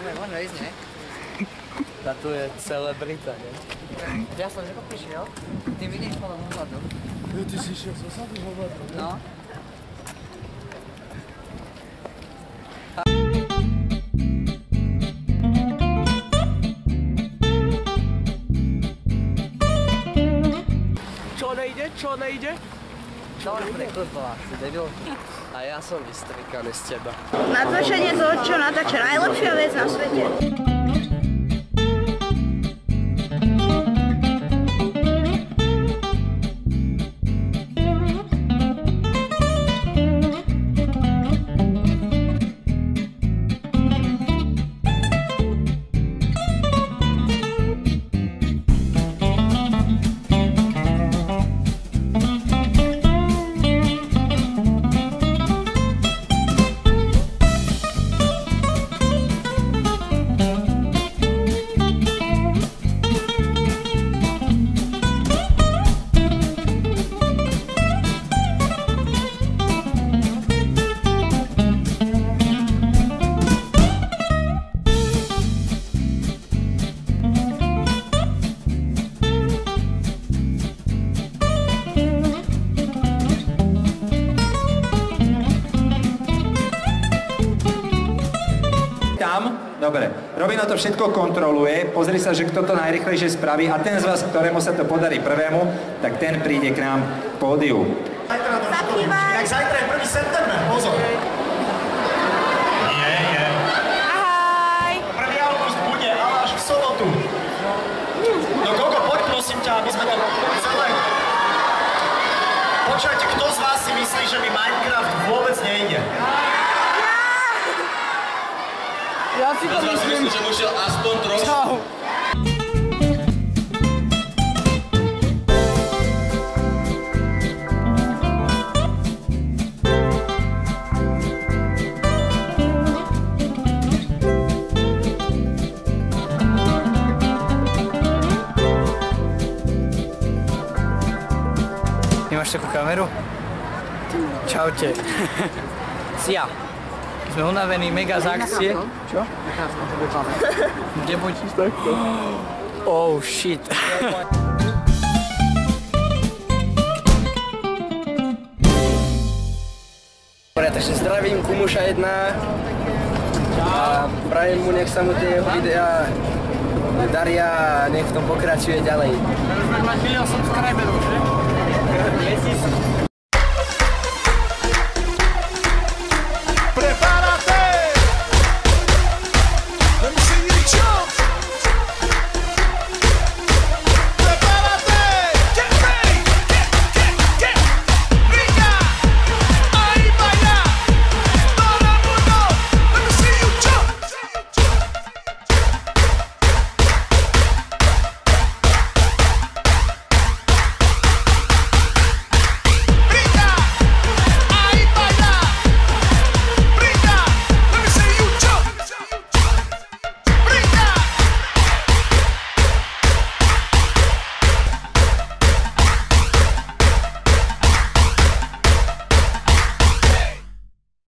Možno ísť, ne? A tu je celebrita, ne? Ja som že prišiel, ty vidíš podľa ohľadu. Ty si išiel z osady ohľadu, ne? No. Čo nejde? Dobre, kurva, si debil. A ja som vystrikaný z teba. Natáčanie toho, čo natáča najlepšia vec na svete. Dobre, Robino to všetko kontroluje, pozri sa, že kto to najrychlejšie spraví a ten z vás, ktorému sa to podarí prvému, tak ten príde k nám k pódiu. Tak zajtra je 1. september, pozor. Je. Ahoj! Prvý august bude, ale až v sobotu. No Gogo, poď prosím ťa, aby sme to celé... Počujete, kto z vás si myslí, že mi Minecraft vôbec nejde? Ja si to myslím, že mušiel aspoň trošku. Čau. Nemáš takú kameru? Čaute. Si ja. Sme unavení mega z akcie. Čo? Kde buď? Oh shit. Dobre, takže zdravím Kumuša 1 a prajem mu, nech sa mu tie jeho videá daria a nech v tom pokračuje ďalej. Už budeme mať milión subscriberov, že? 2000.